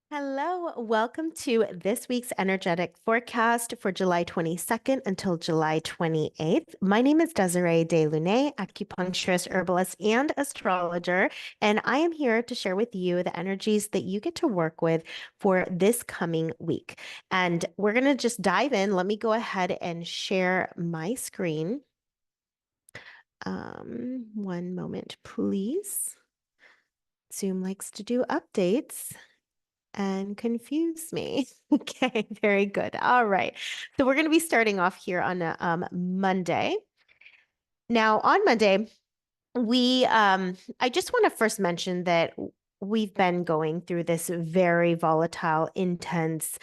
Hello, welcome to this week's energetic forecast for July 22nd until July 28th. My name is Desiree Delaunay, acupuncturist, herbalist, and astrologer, and I am here to share with you the energies that you get to work with for this coming week. And we're going to just dive in. Let me go ahead and share my screen. One moment, please. Zoom likes to do updates and confuse me. Okay, very good. All right. So we're going to be starting off here on a Monday. Now, on Monday, I just want to first mention that we've been going through this very volatile, intense,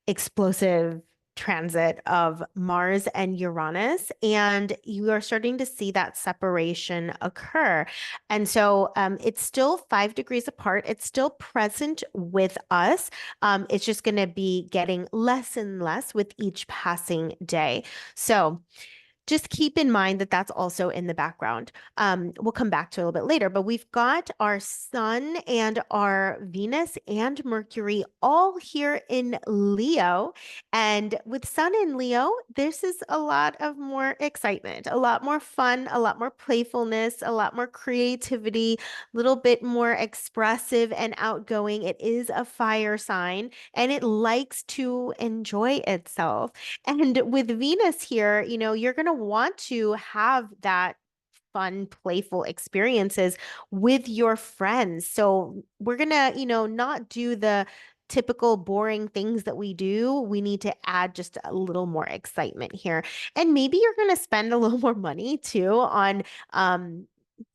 explosive transit of Mars and Uranus, and you are starting to see that separation occur. And so it's still 5 degrees apart. It's still present with us. It's just going to be getting less and less with each passing day. So just keep in mind that that's also in the background. We'll come back to it a little bit later, but we've got our Sun and our Venus and Mercury all here in Leo. And with Sun in Leo, this is a lot of more excitement, a lot more fun, a lot more playfulness, a lot more creativity, a little bit more expressive and outgoing. It is a fire sign and it likes to enjoy itself. And with Venus here, you're going to want to have that fun, playful experiences with your friends. So we're going to, not do the typical boring things that we do. We need to add just a little more excitement here. And maybe you're going to spend a little more money too on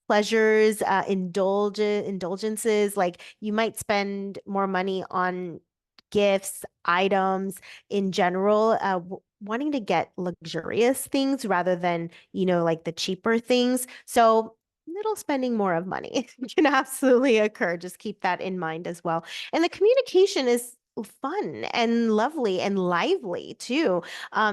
pleasures, indulgences. Like you might spend more money on gifts, items in general, wanting to get luxurious things rather than, like the cheaper things. So little spending more of money can absolutely occur. Just keep that in mind as well. And the communication is fun and lovely and lively too.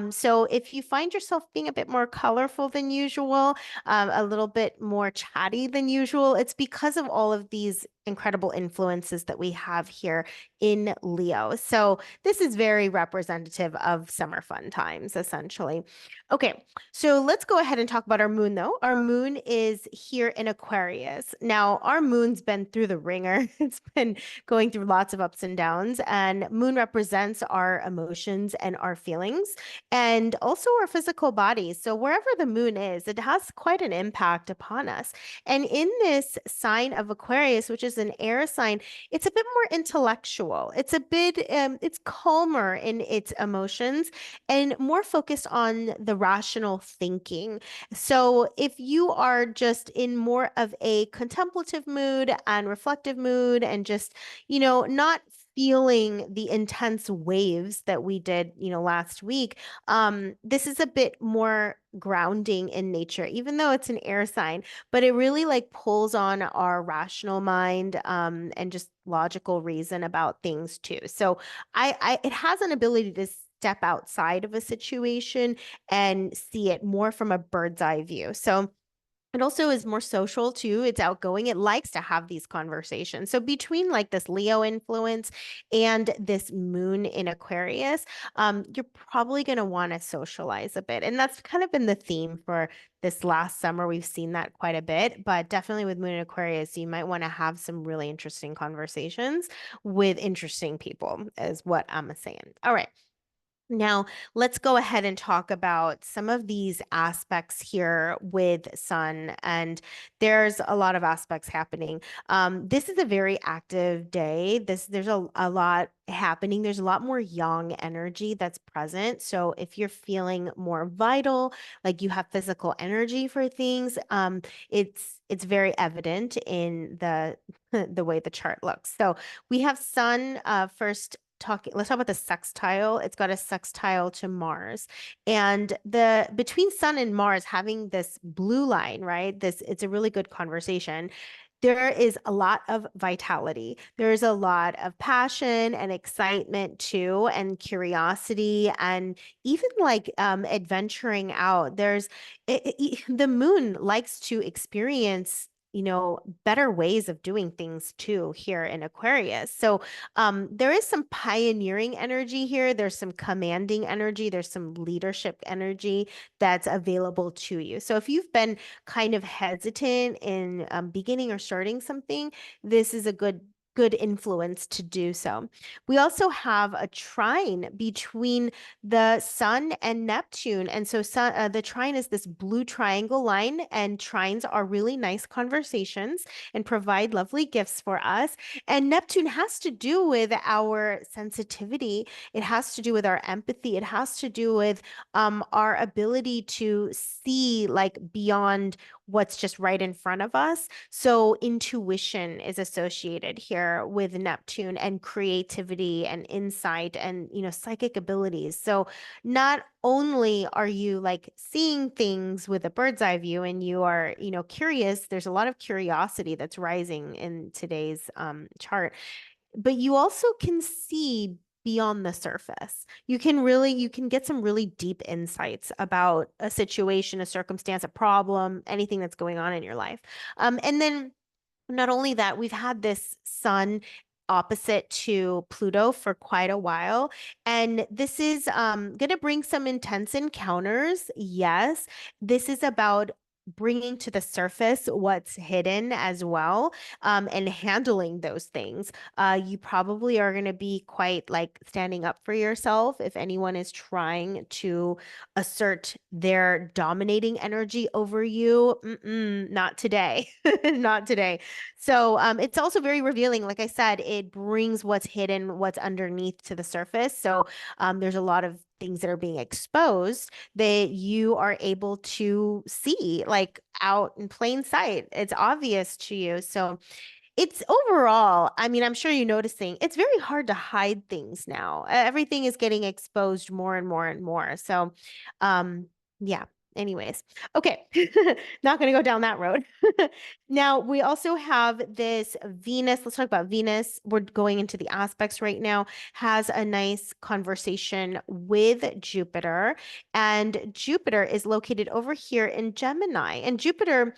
So if you find yourself being a bit more colorful than usual, a little bit more chatty than usual, it's because of all of these incredible influences that we have here in Leo. So this is very representative of summer fun times, essentially. Okay, so let's go ahead and talk about our moon, though. Our moon is here in Aquarius. Now, our moon's been through the ringer. It's been going through lots of ups and downs, and moon represents our emotions and our feelings and also our physical bodies. So wherever the moon is, it has quite an impact upon us. And in this sign of Aquarius, which is an air sign, it's a bit more intellectual. It's calmer in its emotions and more focused on the rational thinking. So if you are just in more of a contemplative mood and reflective mood and just, not feeling the intense waves that we did, last week, this is a bit more grounding in nature, even though it's an air sign, but it really like pulls on our rational mind, and just logical reason about things too. So it has an ability to step outside of a situation and see it more from a bird's eye view. So it also is more social too. It's outgoing. It likes to have these conversations. So between like this Leo influence and this moon in Aquarius, you're probably going to want to socialize a bit. And that's kind of been the theme for this last summer. We've seen that quite a bit, but definitely with moon in Aquarius, you might want to have some really interesting conversations with interesting people, is what I'm saying. All right. Now, let's go ahead and talk about some of these aspects here with Sun. And there's a lot of aspects happening. This is a very active day. There's a lot happening. There's a lot more yang energy that's present. So if you're feeling more vital, like you have physical energy for things, it's very evident in the the way the chart looks. So we have Sun first let's talk about the sextile. It's got a sextile to Mars. And the between Sun and Mars having this blue line, right? It's a really good conversation. There is a lot of vitality. There's a lot of passion and excitement too, and curiosity, and even like adventuring out. The moon likes to experience better ways of doing things too here in Aquarius. So there is some pioneering energy here. There's some commanding energy. There's some leadership energy that's available to you. So if you've been kind of hesitant in beginning or starting something, this is a good influence to do so. We also have a trine between the Sun and Neptune. And so the trine is this blue triangle line, and trines are really nice conversations and provide lovely gifts for us. And Neptune has to do with our sensitivity. It has to do with our empathy. It has to do with our ability to see like beyond what's just right in front of us. So intuition is associated here with Neptune, and creativity and insight and, psychic abilities. So not only are you like seeing things with a bird's eye view and you are, curious, there's a lot of curiosity that's rising in today's chart, but you also can see beyond the surface. You can get some really deep insights about a situation, a circumstance, a problem, anything that's going on in your life. And then not only that, we've had this sun opposite to Pluto for quite a while. And this is going to bring some intense encounters. Yes, this is about bringing to the surface what's hidden as well, and handling those things. You probably are going to be quite like standing up for yourself if anyone is trying to assert their dominating energy over you. Not today. Not today. So it's also very revealing. Like I said, it brings what's hidden, what's underneath to the surface. So there's a lot of things that are being exposed that you are able to see like out in plain sight. It's obvious to you. So it's overall, I mean, I'm sure you're noticing it's very hard to hide things now. Everything is getting exposed more and more and more. So, yeah. Anyways, okay, not going to go down that road. Now, we also have this Venus. Let's talk about Venus. We're going into the aspects right now, has a nice conversation with Jupiter. And Jupiter is located over here in Gemini. And Jupiter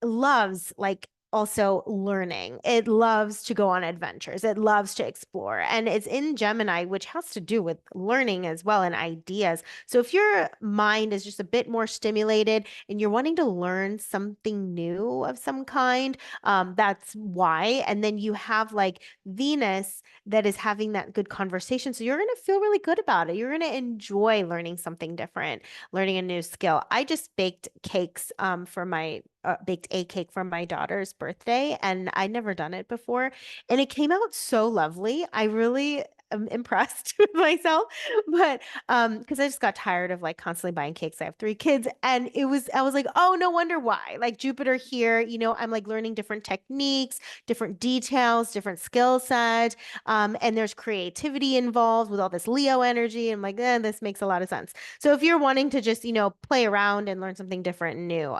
loves like also learning. It loves to go on adventures. It loves to explore. And it's in Gemini, which has to do with learning as well and ideas. So if your mind is just a bit more stimulated and you're wanting to learn something new of some kind, that's why. And then you have like Venus that is having that good conversation. So you're going to feel really good about it. You're going to enjoy learning something different, learning a new skill. I just baked cakes for my baked a cake for my daughter's birthday, and I'd never done it before, and it came out so lovely. I really am impressed with myself, but because I just got tired of like constantly buying cakes. I have three kids, and I was like, oh, no wonder why. Like Jupiter here, I'm like learning different techniques, different details, different skill set, and there's creativity involved with all this Leo energy. I'm like, this makes a lot of sense. So if you're wanting to just, play around and learn something different and new,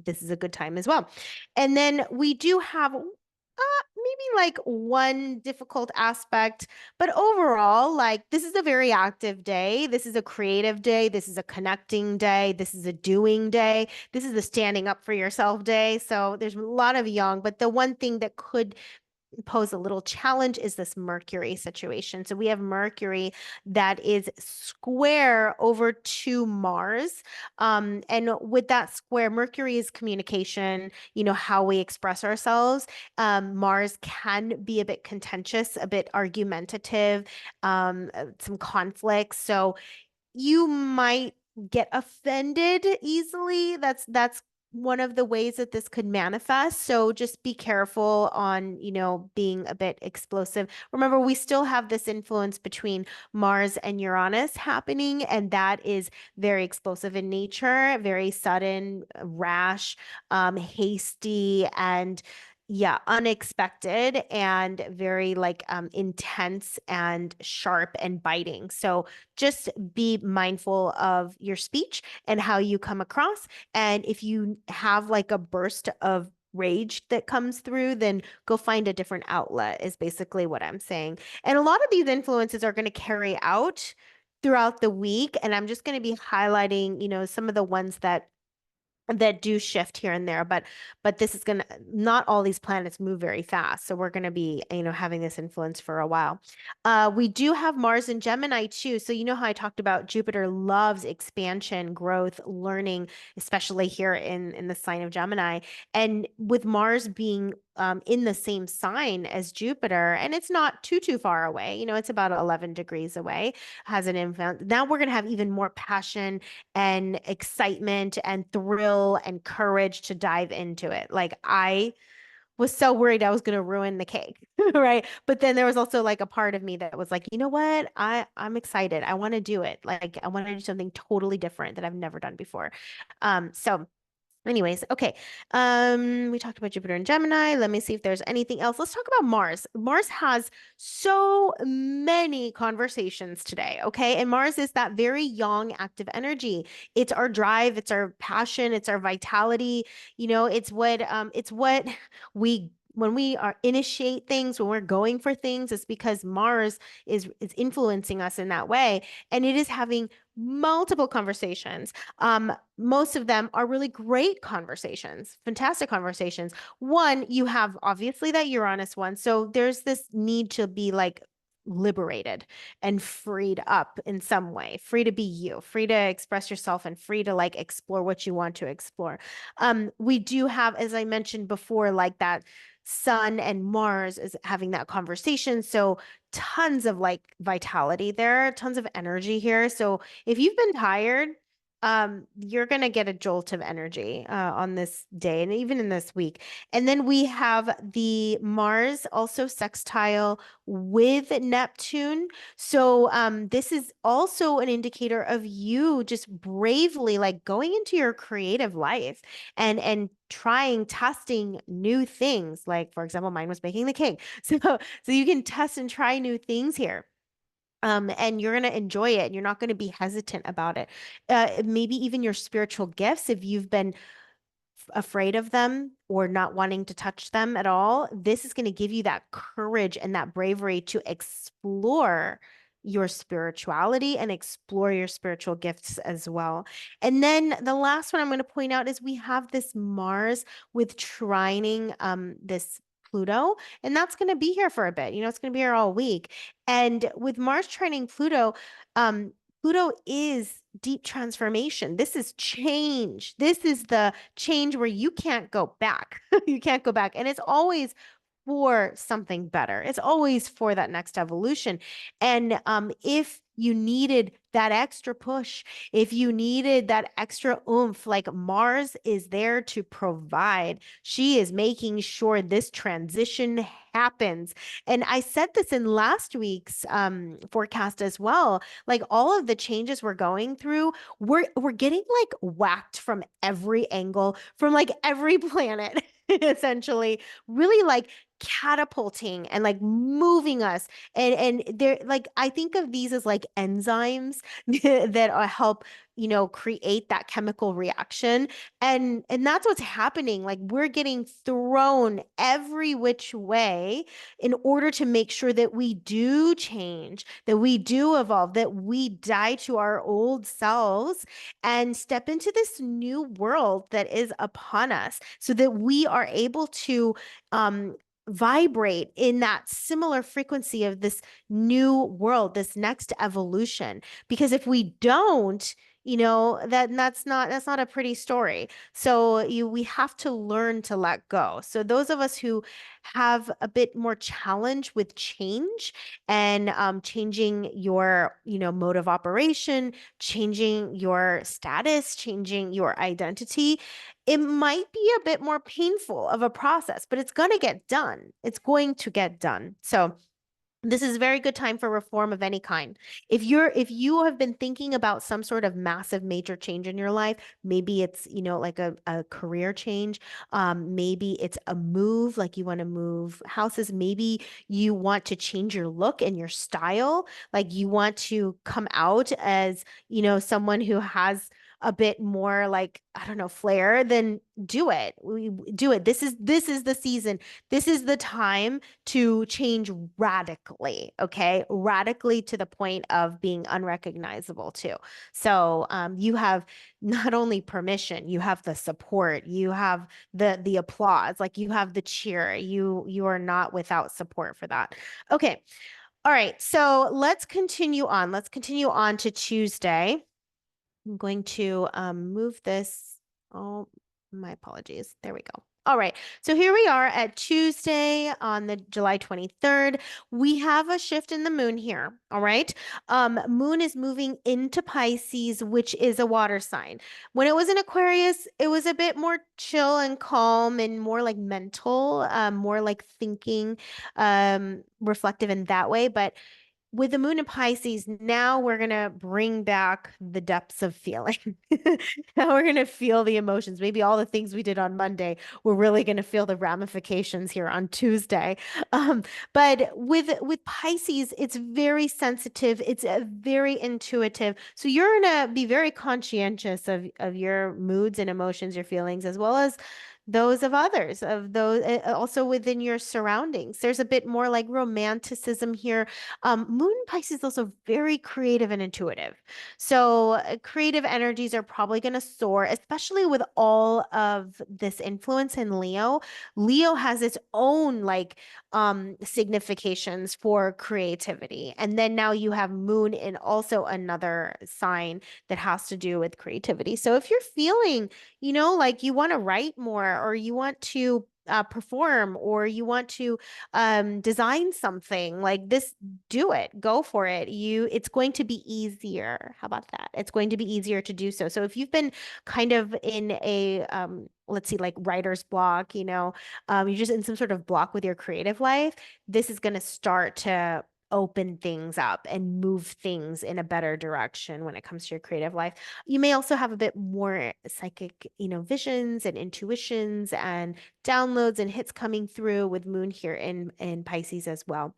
this is a good time as well. And then we do have maybe like one difficult aspect, but overall, like this is a very active day. This is a creative day. This is a connecting day. This is a doing day. This is a standing up for yourself day. So there's a lot of yang, but the one thing that could pose a little challenge is this Mercury situation. So we have Mercury that is square over to Mars. And with that square, Mercury is communication, how we express ourselves. Mars can be a bit contentious, a bit argumentative, some conflicts. So you might get offended easily. That's one of the ways that this could manifest. So just be careful on, being a bit explosive. Remember, we still have this influence between Mars and Uranus happening, and that is very explosive in nature, very sudden, rash, hasty, and yeah, unexpected and very like intense and sharp and biting. So just be mindful of your speech and how you come across. And if you have like a burst of rage that comes through, then go find a different outlet, is basically what I'm saying. And a lot of these influences are going to carry out throughout the week. And I'm just going to be highlighting, some of the ones that that do shift here and there, but this is gonna not all these planets move very fast, so we're gonna be having this influence for a while. We do have Mars and Gemini too, so you know how I talked about Jupiter loves expansion, growth, learning, especially here in the sign of Gemini, and with Mars being in the same sign as Jupiter, and it's not too far away. It's about 11 degrees away, has an influence. Now we're gonna have even more passion and excitement and thrill and courage to dive into it. Like I was so worried I was going to ruin the cake, right? But then there was also like a part of me that was like, you know what? I'm excited. I want to do it. Like I want to do something totally different that I've never done before. So anyways, okay. We talked about Jupiter and Gemini. Let me see if there's anything else. Let's talk about Mars. Mars has so many conversations today, okay? And Mars is that very young, active energy. It's our drive, it's our passion, it's our vitality. It's what we when we are initiate things, when we're going for things, it's because Mars is influencing us in that way. And it is having multiple conversations. Most of them are really great conversations, fantastic conversations. One, you have obviously that Uranus one. So there's this need to be like liberated and freed up in some way, free to be you, free to express yourself, and free to like explore what you want to explore. We do have, as I mentioned before, like that Sun and Mars is having that conversation. So tons of like vitality there, tons of energy here. So if you've been tired, you're gonna get a jolt of energy on this day and even in this week. And then we have the Mars also sextile with Neptune. So this is also an indicator of you just bravely like going into your creative life and trying, testing new things. Like for example, mine was baking the cake. So you can test and try new things here. And you're going to enjoy it and you're not going to be hesitant about it. Maybe even your spiritual gifts, if you've been afraid of them or not wanting to touch them at all, this is going to give you that courage and that bravery to explore your spirituality and explore your spiritual gifts as well. And then the last one I'm going to point out is we have this Mars with trining this Pluto, and that's going to be here for a bit. It's going to be here all week. And with Mars trining Pluto, Pluto is deep transformation. This is change. This is the change where you can't go back. You can't go back. And it's always for something better. It's always for that next evolution. And if you needed that extra push, if you needed that extra oomph, like Mars is there to provide. She is making sure this transition happens. And I said this in last week's forecast as well. Like all of the changes we're going through, we're getting like whacked from every angle, from like every planet, essentially, really like catapulting and like moving us. And they're like, I think of these as like enzymes that help create that chemical reaction. And that's what's happening. Like we're getting thrown every which way in order to make sure that we do change, that we do evolve, that we die to our old selves and step into this new world that is upon us so that we are able to vibrate in that similar frequency of this new world, this next evolution. Because if we don't, that's not a pretty story. So we have to learn to let go. So those of us who have a bit more challenge with change and changing your, mode of operation, changing your status, changing your identity, it might be a bit more painful of a process, but it's going to get done. It's going to get done. So this is a very good time for reform of any kind. If you have been thinking about some sort of massive major change in your life, maybe it's, like a career change. Maybe it's a move, like you want to move houses. Maybe you want to change your look and your style. Like you want to come out as, someone who has a bit more like, I don't know, flair, then do it. We do it. This is the season. This is the time to change radically, okay? Radically to the point of being unrecognizable too. So you have not only permission, you have the support, you have the applause, like you have the cheer. You are not without support for that. Okay. All right. So let's continue on. Let's continue on to Tuesday. I'm going to move this. Oh, my apologies. There we go. All right. So here we are at Tuesday on the July 23rd. We have a shift in the moon here. All right. Moon is moving into Pisces, which is a water sign. When it was in Aquarius, it was a bit more chill and calm and more like mental, more like thinking, reflective in that way. But with the moon in Pisces, now we're going to bring back the depths of feeling. Now we're going to feel the emotions. Maybe all the things we did on Monday, we're really going to feel the ramifications here on Tuesday. Um, but with Pisces, it's very sensitive. It's very intuitive. So you're going to be very conscientious of your moods and emotions, your feelings, as well as those of others, of those also within your surroundings. There's a bit more like romanticism here. Moon Pisces is also very creative and intuitive. So creative energies are probably going to soar, especially with all of this influence in Leo. Leo has its own like significations for creativity. And then now you have Moon in also another sign that has to do with creativity. So if you're feeling, like you want to write more or you want to perform or you want to design something like this, do it, go for it. It's going to be easier. How about that? It's going to be easier to do so. So if you've been kind of in a let's see, like writer's block, you're just in some sort of block with your creative life, this is going to start to open things up and move things in a better direction when it comes to your creative life. You may also have a bit more psychic, visions and intuitions and downloads and hits coming through with Moon here in Pisces as well.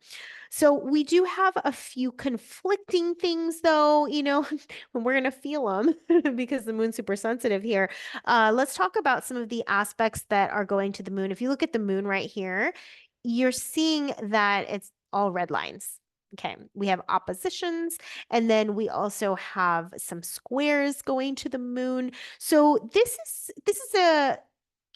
So we do have a few conflicting things though, when we're going to feel them because the moon's super sensitive here. Let's talk about some of the aspects that are going to the moon. If you look at the moon right here, you're seeing that it's all red lines. Okay, we have oppositions, and then we also have some squares going to the moon. So this is a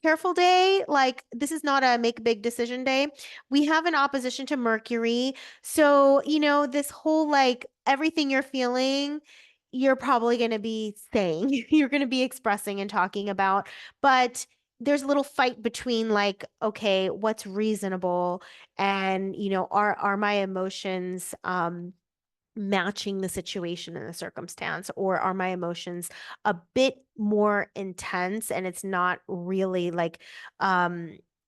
careful day. Like this is not a make a big decision day. We have an opposition to Mercury. So, this whole like everything you're feeling, you're probably going to be saying, you're going to be expressing and talking about, but there's a little fight between like, okay, what's reasonable and, are my emotions matching the situation and the circumstance, or are my emotions a bit more intense and it's not really like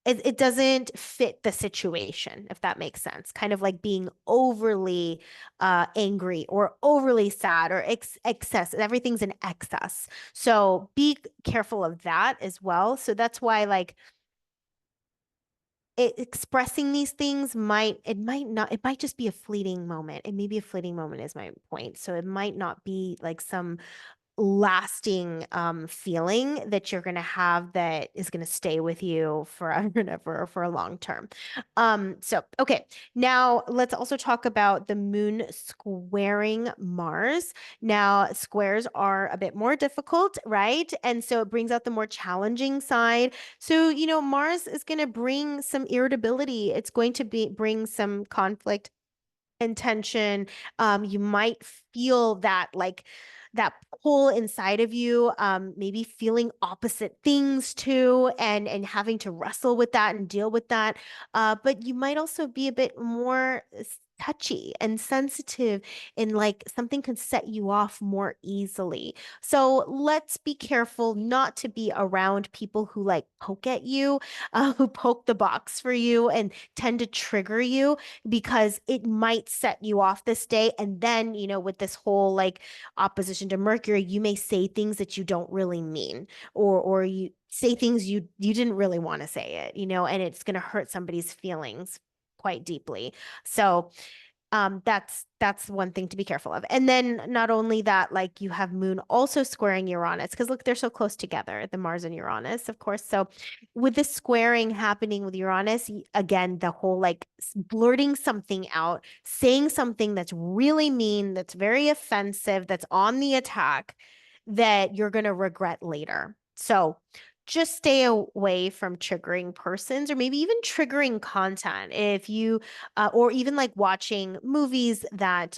it doesn't fit the situation, if that makes sense, kind of like being overly angry or overly sad or excess, everything's in excess. So be careful of that as well. So that's why like expressing these things it might just be a fleeting moment. It may be a fleeting moment is my point. So it might not be like some lasting feeling that you're going to have that is going to stay with you forever and ever or for a long term. So okay, now let's also talk about the moon squaring Mars. Now squares are a bit more difficult, right? And so it brings out the more challenging side. So Mars is going to bring some irritability. It's going to bring some conflict and tension. You might feel that like that pull inside of you, maybe feeling opposite things too, and having to wrestle with that and deal with that. But you might also be a bit more touchy and sensitive, and like something can set you off more easily. So let's be careful not to be around people who like poke at you, who poke the box for you and tend to trigger you because it might set you off this day. And then, with this whole like opposition to Mercury, you may say things that you don't really mean, or you say things you didn't really want to say it, and it's going to hurt somebody's feelings quite deeply. So That's one thing to be careful of. And then not only that, like you have Moon also squaring Uranus, because look, they're so close together, the Mars and Uranus, of course. So with this squaring happening with Uranus, again, the whole like blurting something out, saying something that's really mean, that's very offensive, that's on the attack, that you're going to regret later. So just stay away from triggering persons or maybe even triggering content. If you or even like watching movies that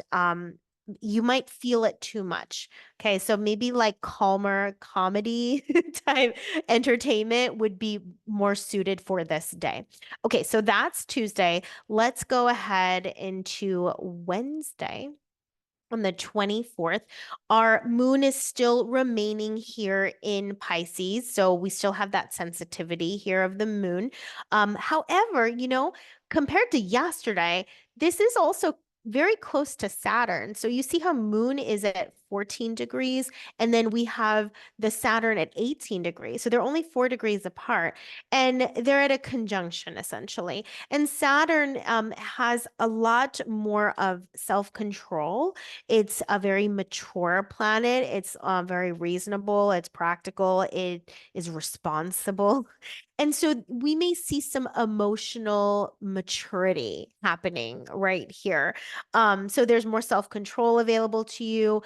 you might feel it too much. Okay, so maybe like calmer comedy type entertainment would be more suited for this day. Okay, so that's Tuesday. Let's go ahead into Wednesday on the 24th. Our moon is still remaining here in Pisces. So we still have that sensitivity here of the moon. However, compared to yesterday, this is also very close to Saturn. So you see how moon is at 14 degrees, and then we have the Saturn at 18 degrees. So they're only 4 degrees apart, and they're at a conjunction essentially. And Saturn has a lot more of self-control. It's a very mature planet. It's very reasonable. It's practical. It is responsible. And so we may see some emotional maturity happening right here. So there's more self-control available to you.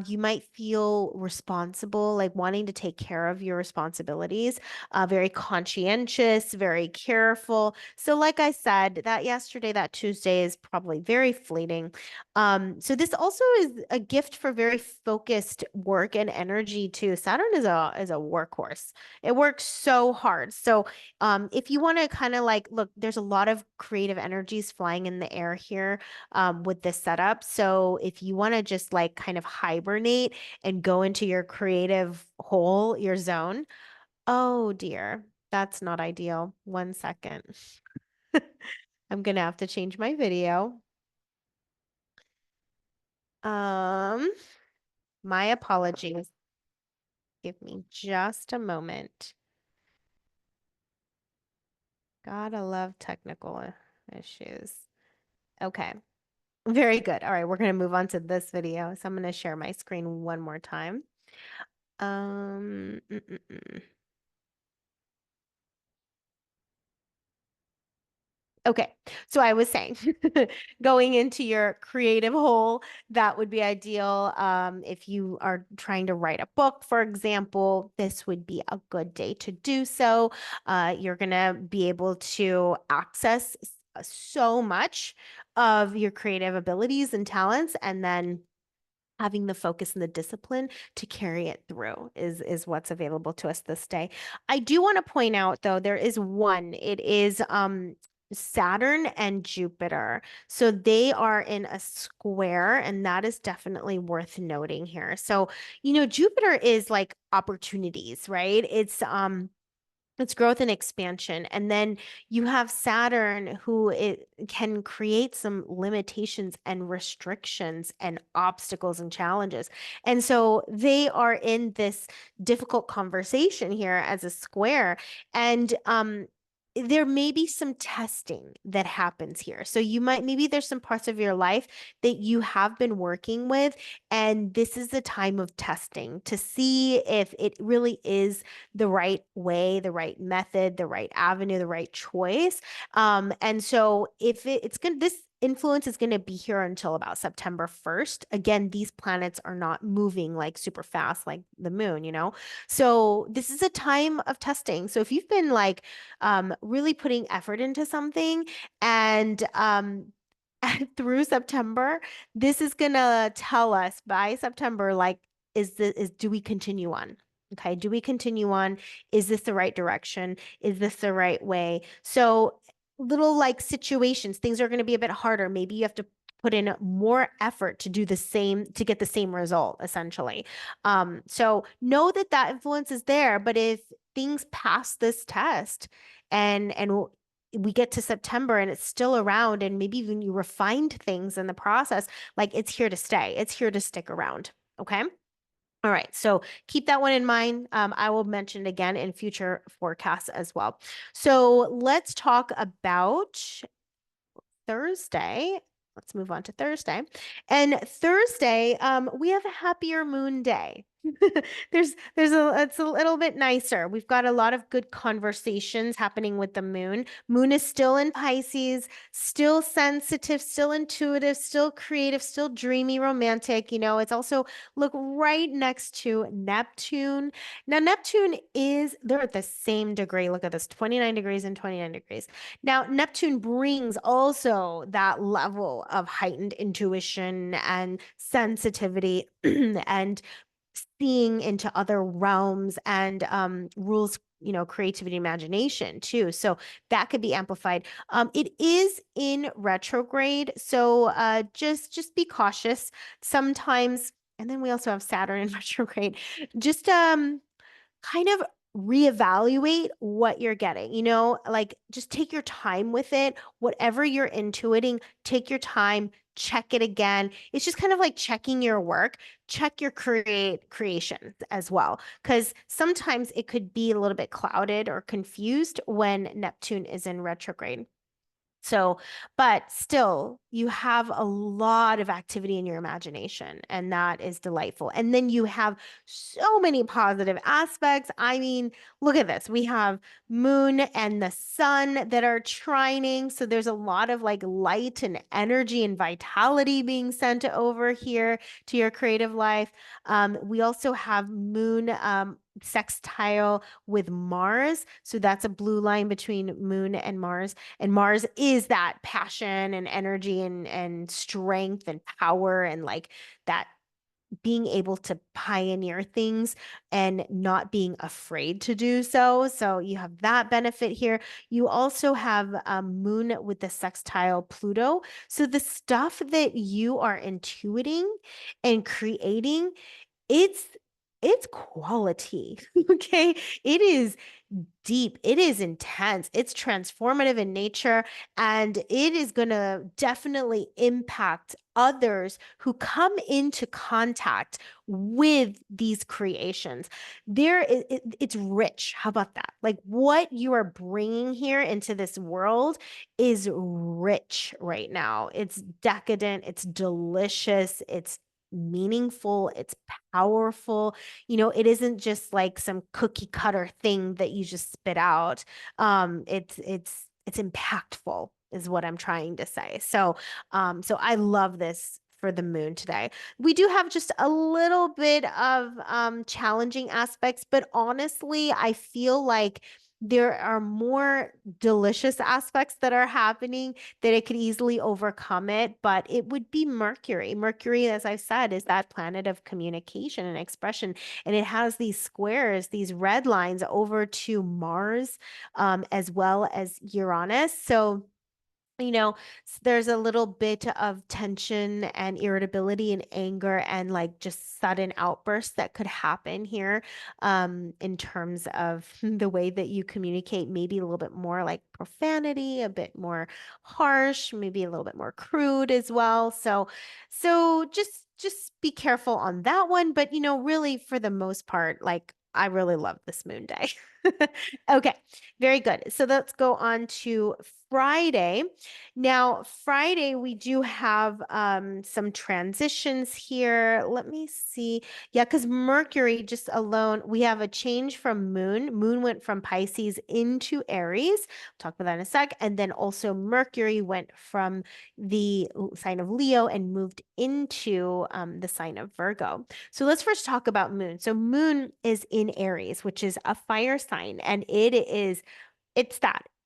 You might feel responsible, like wanting to take care of your responsibilities, very conscientious, very careful. So, like I said, that yesterday, that Tuesday is probably very fleeting. So this also is a gift for very focused work and energy too. Saturn is a workhorse. It works so hard. So if you want to kind of like look, there's a lot of creative energies flying in the air here with this setup. So if you want to just like kind of hibernate and go into your creative hole, your zone, oh dear, that's not ideal. 1 second. I'm gonna have to change my video. Um, my apologies. Give me just a moment. Gotta love technical issues. Okay, very good. All right, we're gonna move on to this video. So I'm gonna share my screen one more time. Um, mm, mm, mm. Okay, so I was saying, going into your creative hole, that would be ideal. If you are trying to write a book, for example, this would be a good day to do so. You're gonna be able to access so much of your creative abilities and talents, and then having the focus and the discipline to carry it through is what's available to us this day. I do want to point out though, there is one. It is Saturn and Jupiter. So they are in a square, and that is definitely worth noting here. So, Jupiter is like opportunities, right? It's growth and expansion. And then you have Saturn, who it can create some limitations and restrictions and obstacles and challenges. And so they are in this difficult conversation here as a square. And there may be some testing that happens here. So maybe there's some parts of your life that you have been working with, and this is the time of testing to see if it really is the right way, the right method, the right avenue, the right choice. And so if it's going to, this influence is going to be here until about September 1st. Again, these planets are not moving like super fast like the moon. So this is a time of testing. So if you've been like really putting effort into something and through September, this is gonna tell us by September, like, do we continue on? Okay, do we continue on? Is this the right direction? Is this the right way? So little like situations, things are going to be a bit harder. Maybe you have to put in more effort to do the same, to get the same result, essentially. So know that that influence is there, but if things pass this test and we get to September and it's still around, and maybe even you refined things in the process, like it's here to stay. It's here to stick around. Okay. All right. So keep that one in mind. I will mention it again in future forecasts as well. So let's talk about Thursday. let's move on to Thursday. And Thursday, we have a happier moon day. It's a little bit nicer. We've got a lot of good conversations happening with the moon. Moon is still in Pisces, still sensitive, still intuitive, still creative, still dreamy, romantic. It's also look right next to Neptune. Now, Neptune they're at the same degree. Look at this, 29 degrees and 29 degrees. Now, Neptune brings also that level of heightened intuition and sensitivity and seeing into other realms and rules, creativity, imagination too. So that could be amplified. It is in retrograde, so just be cautious sometimes. And then we also have Saturn in retrograde. Just kind of reevaluate what you're getting, like just take your time with it. Whatever you're intuiting, take your time, check it again. It's just kind of like checking your work, check your creations as well. Because sometimes it could be a little bit clouded or confused when Neptune is in retrograde. So, but still, you have a lot of activity in your imagination, and that is delightful. And then you have so many positive aspects. I mean, look at this. We have moon and the sun that are trining. So there's a lot of like light and energy and vitality being sent over here to your creative life. We also have moon sextile with Mars. So that's a blue line between moon and Mars. And Mars is that passion and energy and strength and power and like that being able to pioneer things and not being afraid to do so. So you have that benefit here. You also have a moon with the sextile Pluto. So the stuff that you are intuiting and creating, it's it's quality. Okay. It is deep. It is intense. It's transformative in nature, and it is going to definitely impact others who come into contact with these creations. It's rich. How about that? Like what you are bringing here into this world is rich right now. It's decadent. It's delicious. It's meaningful, it's powerful. It isn't just like some cookie cutter thing that you just spit out. It's impactful is what I'm trying to say. So I love this for the moon today. We do have just a little bit of challenging aspects, but honestly, I feel like there are more delicious aspects that are happening that it could easily overcome it, but it would be Mercury. Mercury, as I've said, is that planet of communication and expression, and it has these squares, these red lines over to Mars, as well as Uranus. So there's a little bit of tension and irritability and anger and like just sudden outbursts that could happen here in terms of the way that you communicate, maybe a little bit more like profanity, a bit more harsh, maybe a little bit more crude as well. So just be careful on that one. But really for the most part, like I really love this moon day. Okay, very good. So let's go on to Friday. Now, Friday, we do have some transitions here. Let me see. Yeah, because Mercury just alone, we have a change from Moon. Moon went from Pisces into Aries. Talk about that in a sec. And then also Mercury went from the sign of Leo and moved into the sign of Virgo. So let's first talk about Moon. So Moon is in Aries, which is a fire sign, and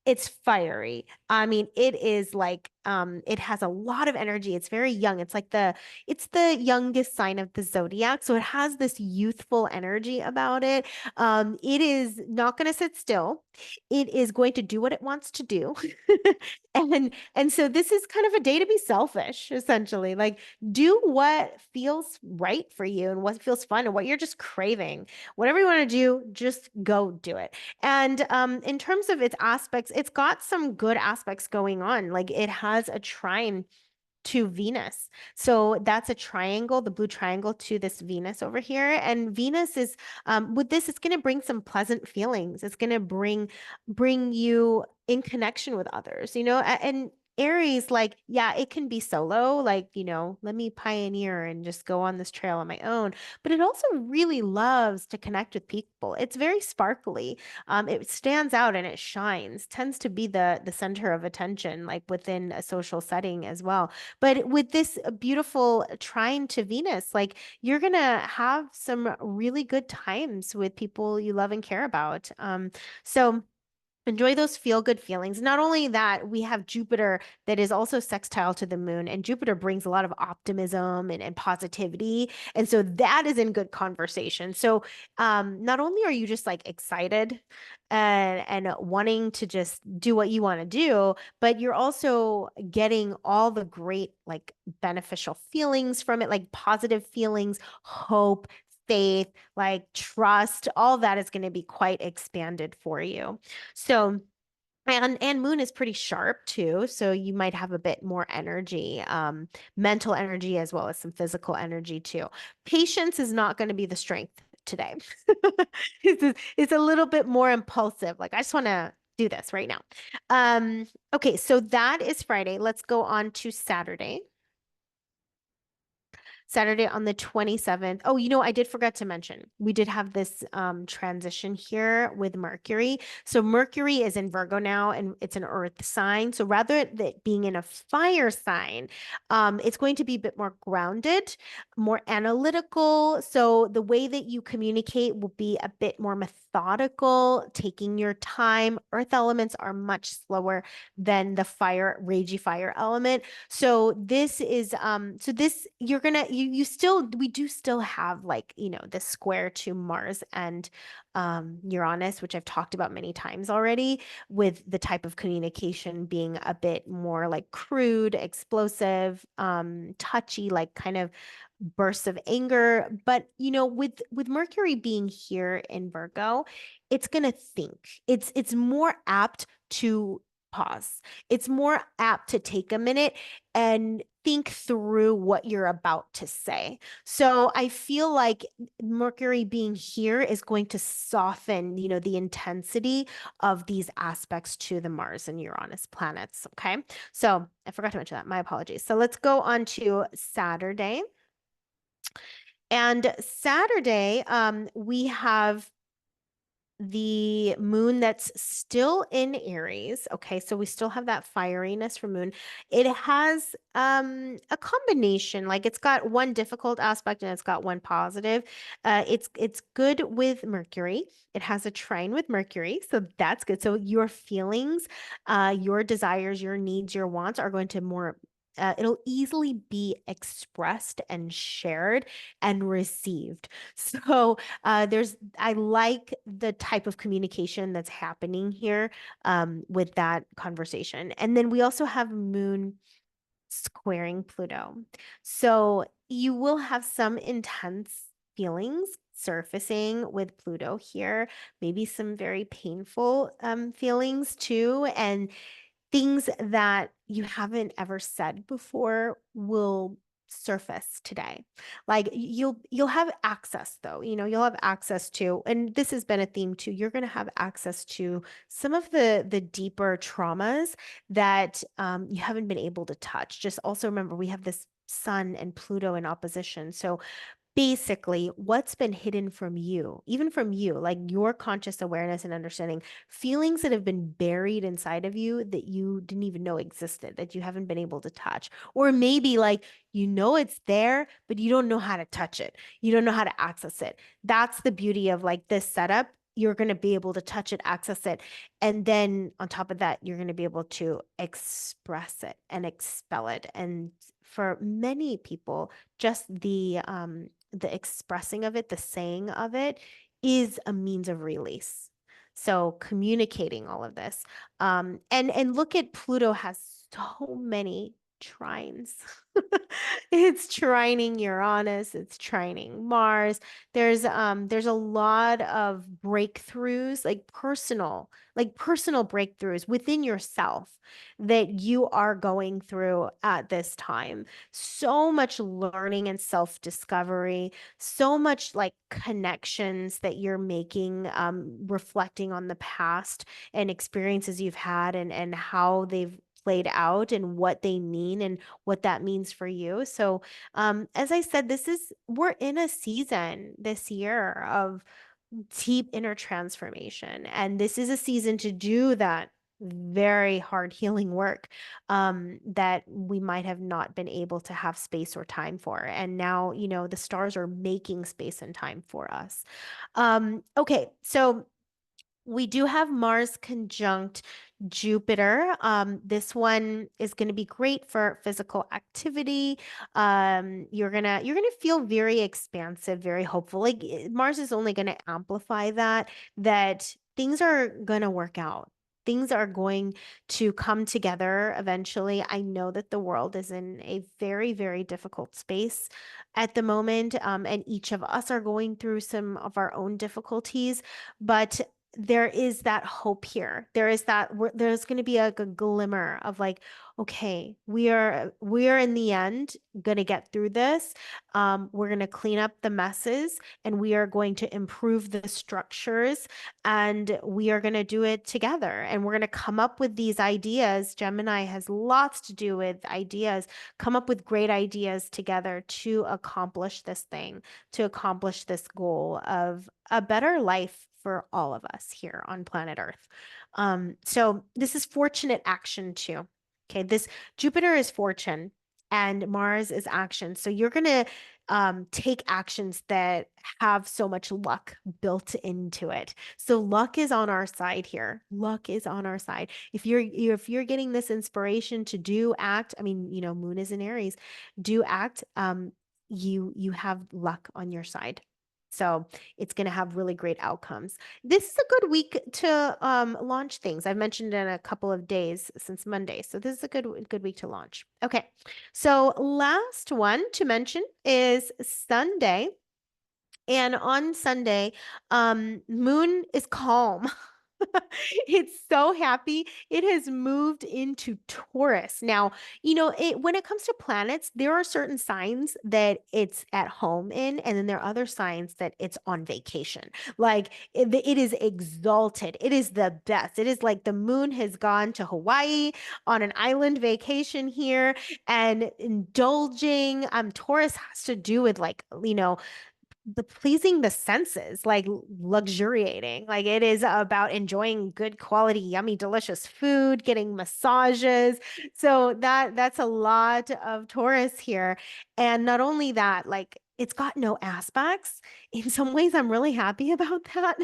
it's fiery. I mean, it is like it has a lot of energy. It's very young. It's the youngest sign of the zodiac, so it has this youthful energy about it. It is not going to sit still. It is going to do what it wants to do. And so this is kind of a day to be selfish, essentially. Like do what feels right for you and what feels fun and what you're just craving. Whatever you want to do, just go do it. And in terms of its aspects, it's got some good aspects going on. Like it has a trine to Venus. So that's a triangle, the blue triangle to this Venus over here. And Venus is with this, it's going to bring some pleasant feelings. It's going to bring you in connection with others, and Aries, like, yeah, it can be solo, like, let me pioneer and just go on this trail on my own. But it also really loves to connect with people. It's very sparkly. It stands out and it shines, tends to be the center of attention, like within a social setting as well. But with this beautiful trine to Venus, like you're gonna have some really good times with people you love and care about. So enjoy those feel good feelings. Not only that, we have Jupiter that is also sextile to the moon, and Jupiter brings a lot of optimism and positivity. And so that is in good conversation. So not only are you just like excited and wanting to just do what you want to do, but you're also getting all the great, like beneficial feelings from it, like positive feelings, hope, faith, like trust, all that is going to be quite expanded for you. So, and moon is pretty sharp too, so you might have a bit more energy, mental energy as well as some physical energy too. Patience is not going to be the strength today. It's a little bit more impulsive. Like I just want to do this right now. Okay, so that is Friday. Let's go on to Saturday. Saturday on the 27th. Oh, I did forget to mention, we did have this transition here with Mercury. So Mercury is in Virgo now, and it's an earth sign. So rather than being in a fire sign, it's going to be a bit more grounded, more analytical. So the way that you communicate will be a bit more methodical, taking your time. Earth elements are much slower than the fire, ragey fire element. So this is so this you're gonna you still we do still have like this square to Mars and Uranus, which I've talked about many times already, with the type of communication being a bit more like crude, explosive, touchy, like kind of bursts of anger. But with Mercury being here in Virgo, it's gonna think. It's more apt to pause. It's more apt to take a minute and think through what you're about to say. So I feel like Mercury being here is going to soften, the intensity of these aspects to the Mars and Uranus planets. Okay. So I forgot to mention that. My apologies. So let's go on to Saturday. And Saturday, we have the moon that's still in Aries. Okay, so we still have that fieriness for moon. It has a combination, like it's got one difficult aspect and it's got one positive. It's good with Mercury. It has a trine with Mercury, so that's good. So your feelings, your desires, your needs, your wants are going to more it'll easily be expressed and shared and received. So I like the type of communication that's happening here with that conversation. And then we also have Moon squaring Pluto. So you will have some intense feelings surfacing with Pluto here, maybe some very painful feelings too. And things that you haven't ever said before will surface today. Like you'll have access though, you'll have access to, and this has been a theme too, you're going to have access to some of the deeper traumas that you haven't been able to touch. Just also remember we have this Sun and Pluto in opposition. So basically what's been hidden from you, even from you, like your conscious awareness and understanding, feelings that have been buried inside of you that you didn't even know existed, that you haven't been able to touch. Or maybe like, it's there, but you don't know how to touch it. You don't know how to access it. That's the beauty of like this setup. You're going to be able to touch it, access it. And then on top of that, you're going to be able to express it and expel it. And for many people, just the expressing of it, the saying of it is a means of release. So communicating all of this. And look at Pluto has so many trines. It's trining Uranus, it's trining Mars. There's a lot of breakthroughs, like personal breakthroughs within yourself that you are going through at this time. So much learning and self-discovery, so much like connections that you're making, reflecting on the past and experiences you've had and how they've played out and what they mean and what that means for you. So, as I said, we're in a season this year of deep inner transformation. And this is a season to do that very hard healing work that we might have not been able to have space or time for. And now, the stars are making space and time for us. Okay, so we do have Mars conjunct Jupiter. This one is going to be great for physical activity. You're gonna feel very expansive, very hopeful. Like Mars is only going to amplify that things are going to work out. Things are going to come together eventually. I know that the world is in a very, very difficult space at the moment, and each of us are going through some of our own difficulties, but there is that hope here. There's going to be a glimmer of like, okay, we are in the end going to get through this. We're going to clean up the messes and we are going to improve the structures and we are going to do it together. And we're going to come up with these ideas. Gemini has lots to do with ideas, come up with great ideas together to accomplish this thing, to accomplish this goal of a better life for all of us here on planet Earth. So this is fortunate action too. Okay, this Jupiter is fortune and Mars is action. So you're going to take actions that have so much luck built into it. So luck is on our side here. Luck is on our side. If you're getting this inspiration to do act, I mean, Moon is in Aries, do act, you have luck on your side. So it's going to have really great outcomes. This is a good week to launch things. I've mentioned in a couple of days since Monday. So this is a good week to launch. Okay. So last one to mention is Sunday. And on Sunday, Moon is calm. It's so happy. It has moved into Taurus. Now, when it comes to planets, there are certain signs that it's at home in, and then there are other signs that it's on vacation. Like it is exalted. It is the best. It is like the moon has gone to Hawaii on an island vacation here and indulging. Taurus has to do with like, the pleasing the senses, like luxuriating. Like it is about enjoying good quality, yummy, delicious food, getting massages. So that's a lot of Taurus here. And not only that, like it's got no aspects. In some ways, I'm really happy about that.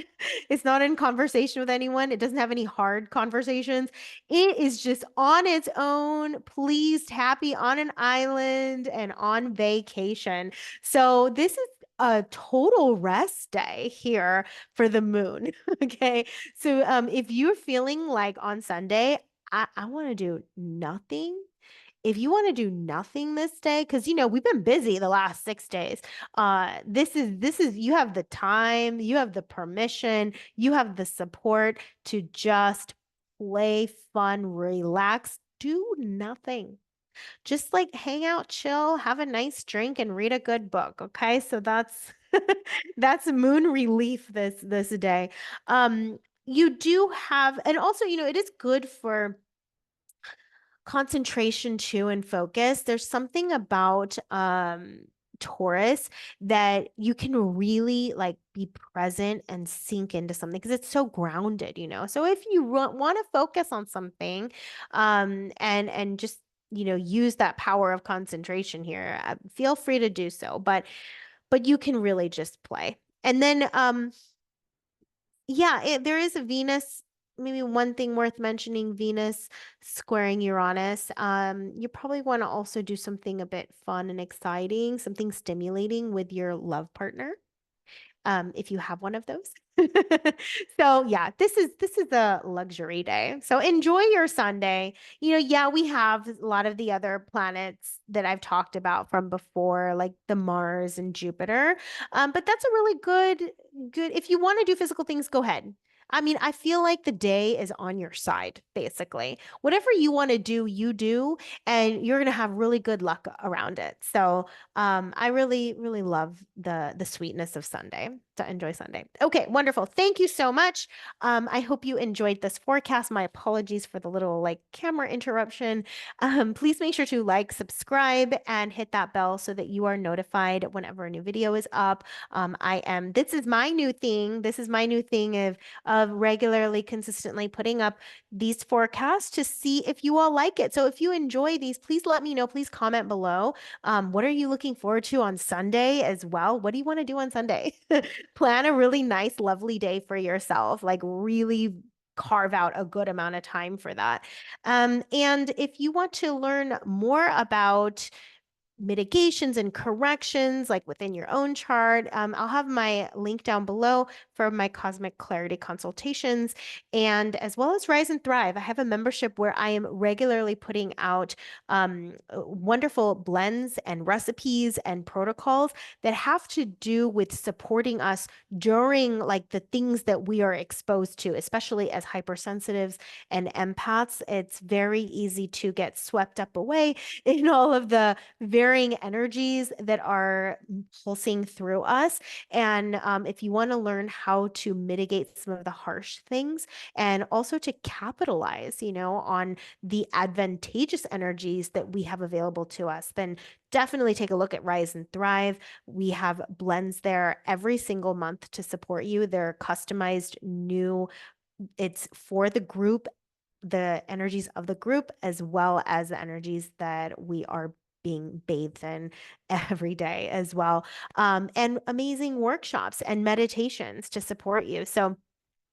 It's not in conversation with anyone. It doesn't have any hard conversations. It is just on its own, pleased, happy on an island and on vacation. So this is a total rest day here for the moon. Okay. So if you're feeling like on Sunday, I want to do nothing. If you want to do nothing this day, because we've been busy the last 6 days. This is you have the time, you have the permission, you have the support to just play fun, relax, do nothing, just like hang out, chill, have a nice drink, and read a good book. Okay, so that's that's moon relief this day. You do have, and also it is good for concentration too and focus. There's something about Taurus that you can really like be present and sink into something because it's so grounded. So if you want to focus on something and just use that power of concentration here, feel free to do so, but you can really just play. And then yeah, there is a Venus. Maybe one thing worth mentioning, Venus squaring Uranus. You probably want to also do something a bit fun and exciting, something stimulating with your love partner, if you have one of those. So yeah, this is a luxury day. So enjoy your Sunday. Yeah, we have a lot of the other planets that I've talked about from before, like the Mars and Jupiter. But that's a really good. If you want to do physical things, go ahead. I mean, I feel like the day is on your side, basically. Whatever you want to do, you do, and you're gonna have really good luck around it. So I really, really love the sweetness of Sunday. to enjoy Sunday. Okay, wonderful. Thank you so much. I hope you enjoyed this forecast. My apologies for the little like camera interruption. Please make sure to like, subscribe, and hit that bell so that you are notified whenever a new video is up. This is my new thing. This is my new thing of regularly, consistently putting up these forecasts to see if you all like it. So if you enjoy these, please let me know. Please comment below. What are you looking forward to on Sunday as well? What do you want to do on Sunday? Plan a really nice, lovely day for yourself. Like really carve out a good amount of time for that. And if you want to learn more about mitigations and corrections like within your own chart. I'll have my link down below for my cosmic clarity consultations and as well as Rise and Thrive. I have a membership where I am regularly putting out wonderful blends and recipes and protocols that have to do with supporting us during like the things that we are exposed to, especially as hypersensitives and empaths. It's very easy to get swept up away in all of the varying energies that are pulsing through us. And if you want to learn how to mitigate some of the harsh things and also to capitalize, on the advantageous energies that we have available to us, then definitely take a look at Rise and Thrive. We have blends there every single month to support you. They're customized new. It's for the group, the energies of the group, as well as the energies that we are being bathed in every day as well. And amazing workshops and meditations to support you. So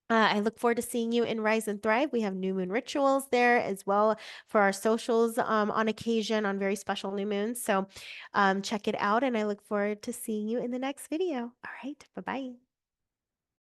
I look forward to seeing you in Rise and Thrive. We have new moon rituals there as well for our socials on occasion on very special new moons. So check it out, and I look forward to seeing you in the next video. All right, bye-bye.